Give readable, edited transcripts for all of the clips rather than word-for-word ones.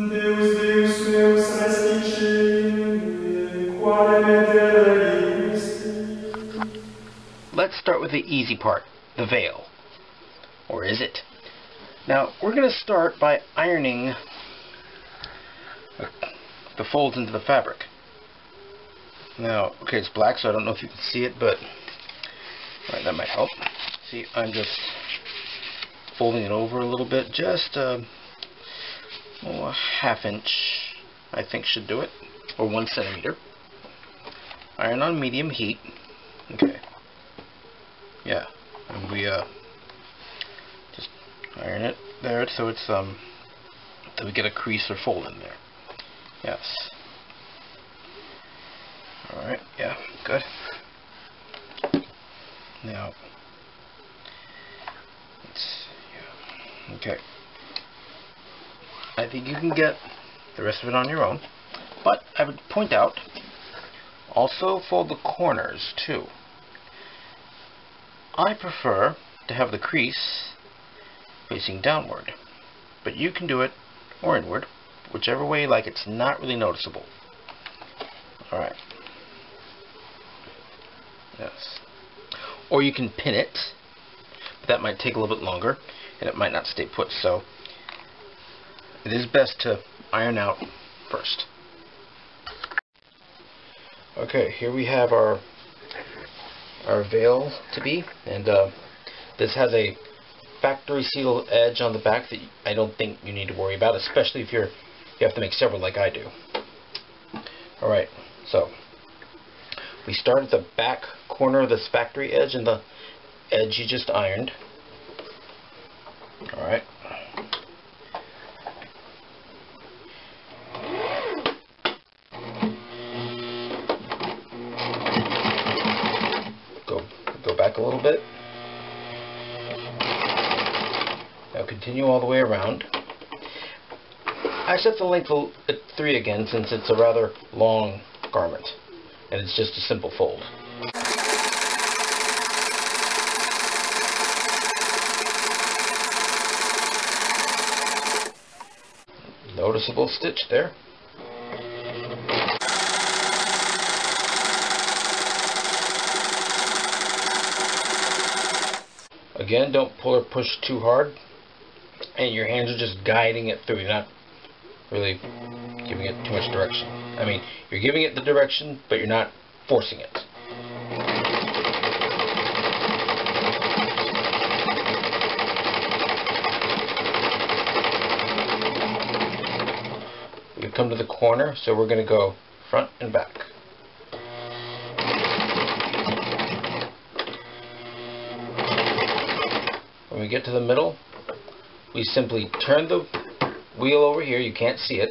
Deus, Deus meus respice, quale medere isti. Let's start with the easy part, the veil. Or is it? Now, we're going to start by ironing the folds into the fabric. Now, okay, it's black, so I don't know if you can see it, but right, that might help. See, I'm just folding it over a little bit, just a ½ inch, I think should do it, or 1 centimeter. Iron on medium heat. Okay. Yeah, and we just iron it there so it's so we get a crease or fold in there. Yes. All right. Yeah. Good. Now. Okay. I think you can get the rest of it on your own, but I would point out, also fold the corners too. I prefer to have the crease facing downward, but you can do it or inward, whichever way you like. It's not really noticeable. Alright. Yes. Or you can pin it, but that might take a little bit longer and it might not stay put, so it is best to iron out first. Okay, here we have our veil to be, and this has a factory seal edge on the back that I don't think you need to worry about, especially if you have to make several like I do. Alright, so we start at the back corner of this factory edge and the edge you just ironed. Alright. Go back a little bit. Now continue all the way around. I set the length at 3 again, since it's a rather long garment and it's just a simple fold. Noticeable stitch there. Again, don't pull or push too hard, and your hands are just guiding it through. You're not really giving it too much direction. I mean, you're giving it the direction, but you're not forcing it. We've come to the corner, so we're going to go front and back. When we get to the middle, we simply turn the wheel over here, you can't see it,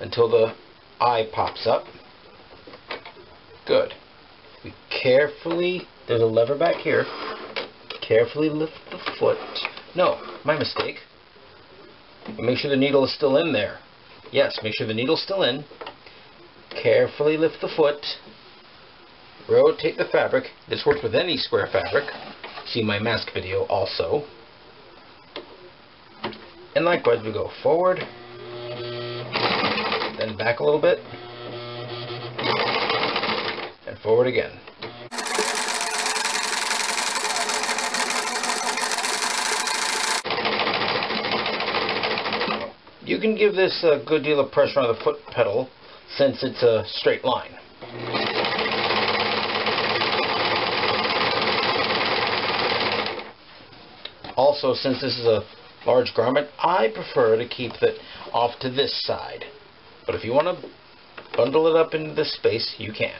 until the eye pops up. Good. We carefully, there's a lever back here, carefully lift the foot. No, my mistake. Make sure the needle is still in there. Yes, make sure the needle's still in. Carefully lift the foot. Rotate the fabric. This works with any square fabric. See my mask video also. And likewise, we go forward, then back a little bit, and forward again. You can give this a good deal of pressure on the foot pedal since it's a straight line. Also, since this is a large garment, I prefer to keep it off to this side. But if you want to bundle it up into this space, you can.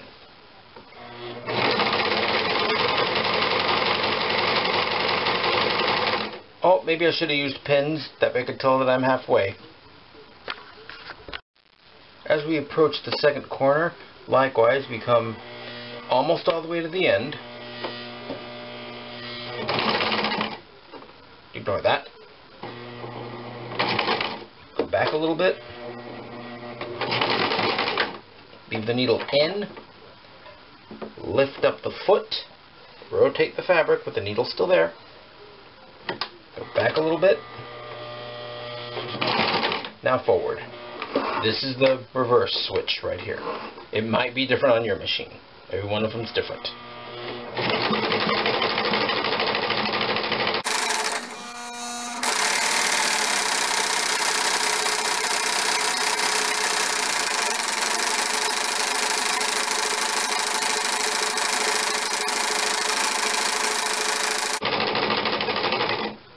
Oh, maybe I should have used pins. That way I could tell that I'm halfway. As we approach the second corner, likewise, we come almost all the way to the end. Ignore that. Go back a little bit. Leave the needle in. Lift up the foot. Rotate the fabric with the needle still there. Go back a little bit. Now forward. This is the reverse switch right here. It might be different on your machine. Every one of them is different.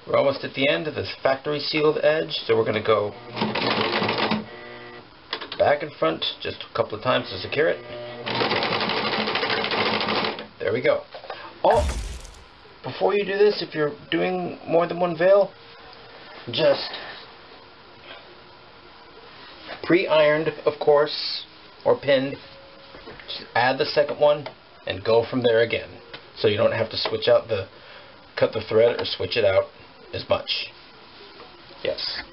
We're almost at the end of this factory sealed edge, so we're going to go back and front just a couple of times to secure it. There we go. Oh, before you do this, if you're doing more than one veil, just pre-ironed, of course, or pinned. Just add the second one and go from there again, so you don't have to switch out cut the thread or switch it out as much. Yes.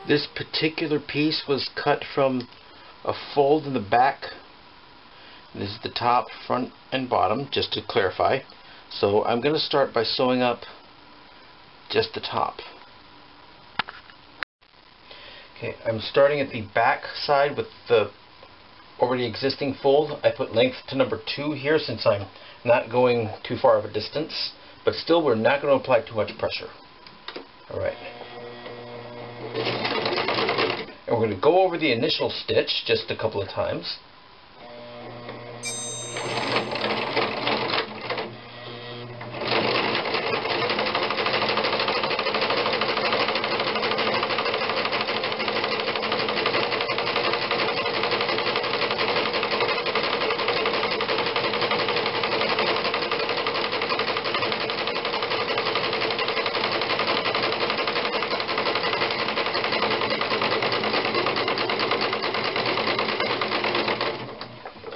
This particular piece was cut from a fold in the back. This is the top, front, and bottom, just to clarify. So I'm going to start by sewing up just the top. Okay, I'm starting at the back side with the already existing fold. I put length to number 2 here since I'm not going too far of a distance, but still we're not going to apply too much pressure. Alright. And we're going to go over the initial stitch just a couple of times.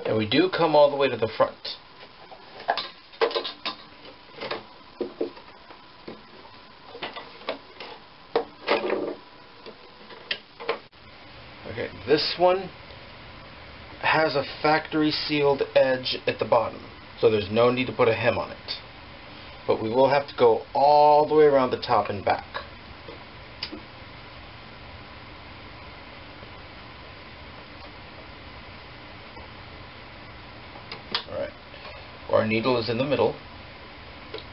And we do come all the way to the front. Okay, this one has a factory sealed edge at the bottom, so there's no need to put a hem on it. But we will have to go all the way around the top and back. Our needle is in the middle,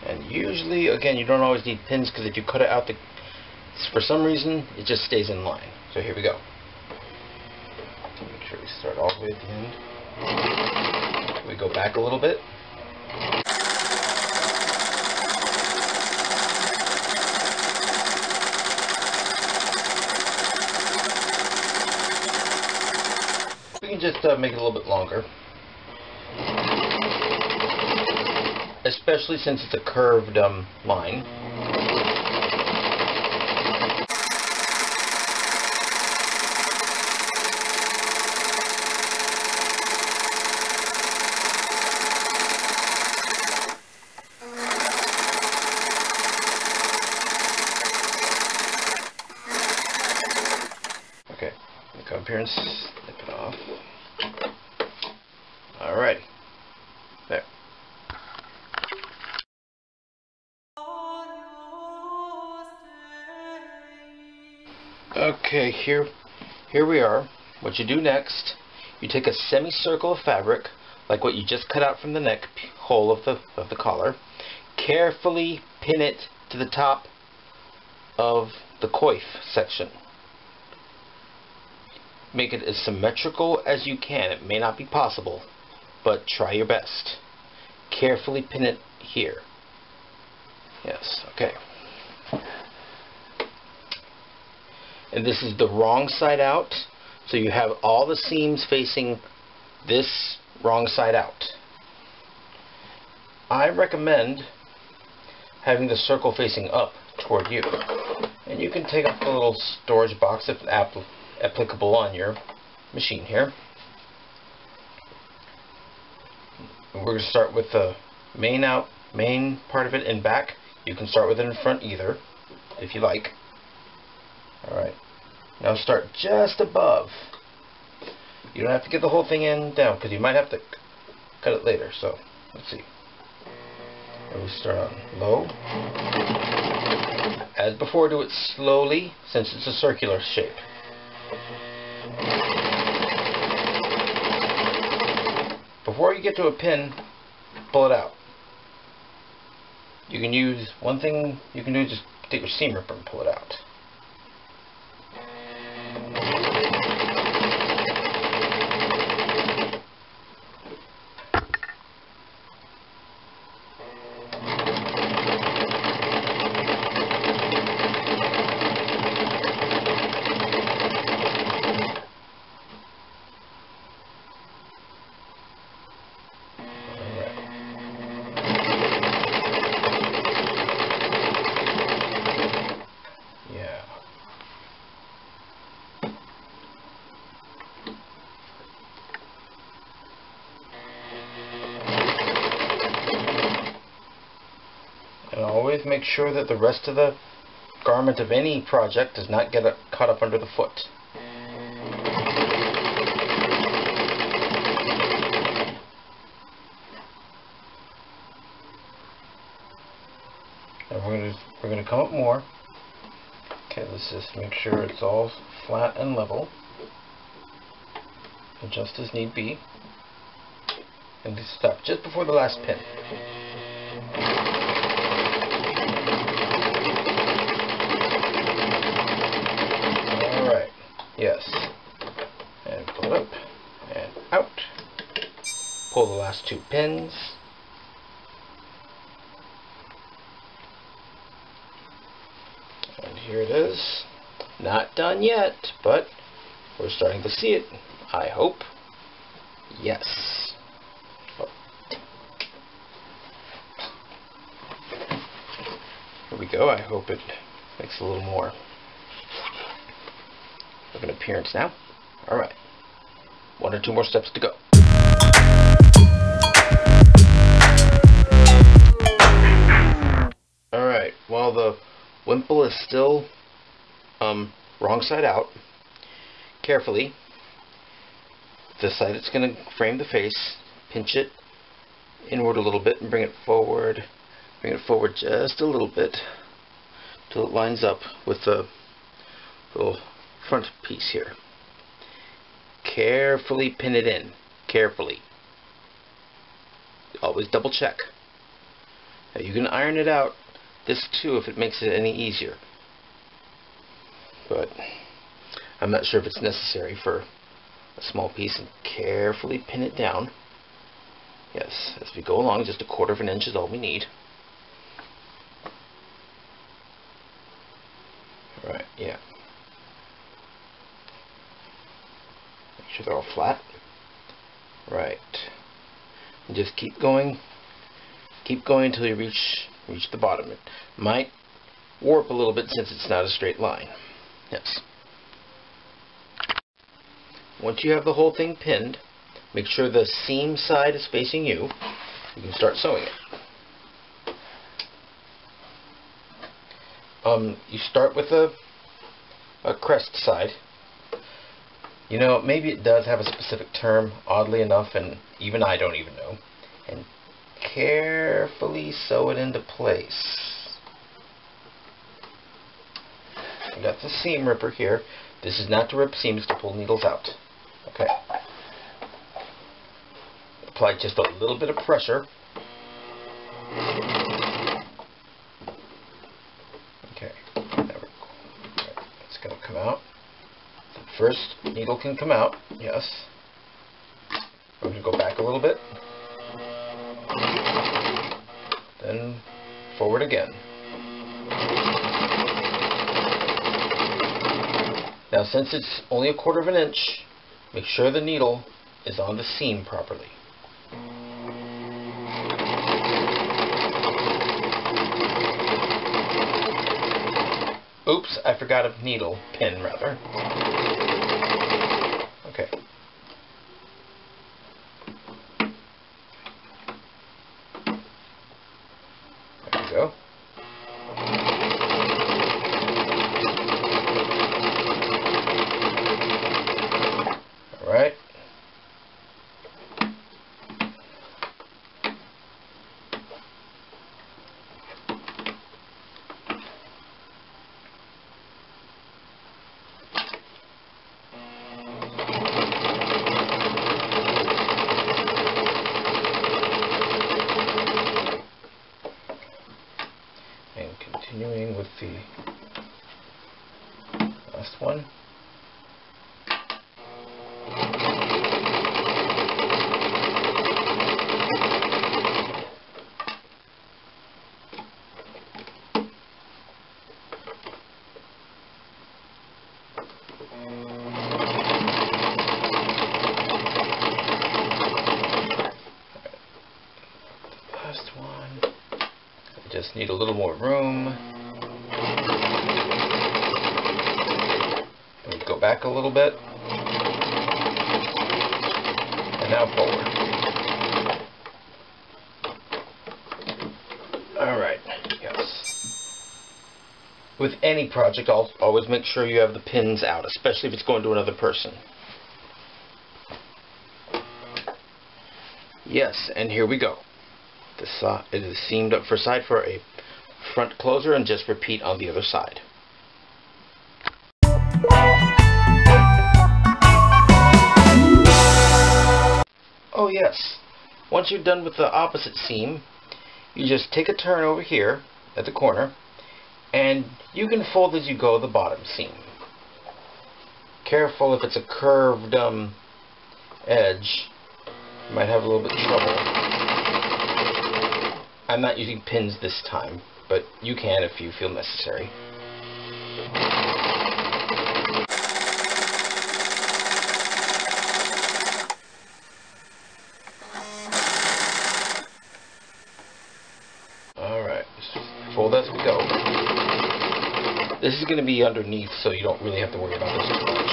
and usually, again, you don't always need pins, because if you cut it out, for some reason it just stays in line. So here we go. Make sure we start all the way at the end. We go back a little bit. We can just make it a little bit longer. Especially since it's a curved line. Okay, come up here and snip it off. Alrighty, there. Okay, here we are. What you do next, you take a semicircle of fabric, like what you just cut out from the neck hole of the collar, carefully pin it to the top of the coif section. Make it as symmetrical as you can. It may not be possible, but try your best. Carefully pin it here. Yes, okay. And this is the wrong side out, so you have all the seams facing this wrong side out. I recommend having the circle facing up toward you, and you can take up a little storage box if applicable on your machine here. And we're going to start with the main part of it in back. You can start with it in front either, if you like. Alright, now start just above. You don't have to get the whole thing in down because you might have to cut it later. So let's see. And we start on low. As before, do it slowly since it's a circular shape. Before you get to a pin, pull it out. You can use one thing you can do is just take your seam ripper and pull it out. And always make sure that the rest of the garment of any project does not get caught up under the foot. And we're going to come up more. Okay, let's just make sure it's all flat and level. Adjust as need be. And just stop just before the last pin. Alright, yes. And pull it up and out. Pull the last two pins. And here it is. Not done yet, but we're starting to see it. I hope. Yes. Here we go. I hope it makes a little more of an appearance now. Alright. One or two more steps to go. Alright. While the wimple is still wrong side out, carefully, this side it's going to frame the face, pinch it inward a little bit and bring it forward just a little bit till it lines up with the little front piece here. Carefully pin it in, carefully. Always double check. Now you can iron it out this too if it makes it any easier, but I'm not sure if it's necessary for a small piece. And carefully pin it down. Yes, as we go along, just 1/4 of an inch is all we need. Alright, yeah. Make sure they're all flat. Right. And just keep going until you reach the bottom. It might warp a little bit since it's not a straight line. Yes. Once you have the whole thing pinned, make sure the seam side is facing you. You can start sewing it. You start with a crest side. You know, maybe it does have a specific term, oddly enough, and even I don't even know. And carefully sew it into place. I got the seam ripper here. This is not to rip seams, to pull needles out. Okay. Apply just a little bit of pressure. Okay. There we go. Right. It's going to come out. The first needle can come out. Yes. We're going to go back a little bit. Then forward again. Now, since it's only 1/4 of an inch, make sure the needle is on the seam properly. Oops, I forgot a needle, pin rather. Okay. There we go. just need a little more room. And we go back a little bit. And now forward. Alright, yes. With any project, I'll always make sure you have the pins out, especially if it's going to another person. Yes, and here we go. It is seamed up for side for a front closer, and just repeat on the other side. Oh yes, once you're done with the opposite seam, you just take a turn over here at the corner, and you can fold as you go the bottom seam. Careful if it's a curved edge, you might have a little bit of trouble. I'm not using pins this time, but you can if you feel necessary. Alright, fold as we go. This is going to be underneath, so you don't really have to worry about this too much.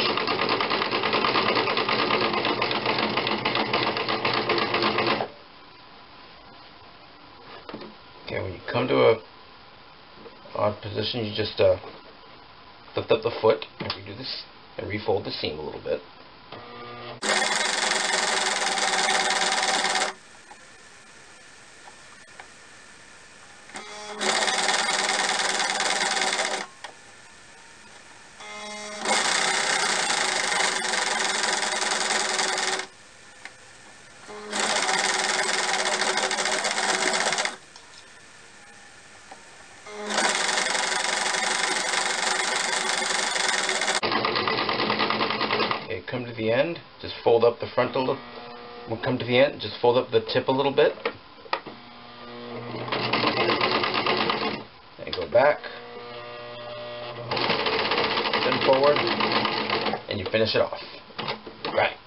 Okay, when you come to a odd position, you just lift up the foot and redo this and refold the seam a little bit. Come to the end, just fold up the front a little. We'll come to the end, just fold up the tip a little bit. And go back. Then forward. And you finish it off. Right.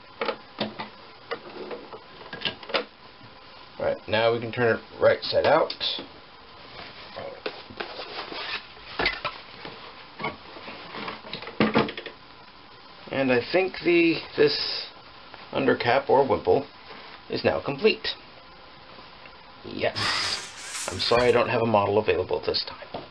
Right, now we can turn it right side out. And I think this undercap or wimple is now complete. Yes. I'm sorry I don't have a model available this time.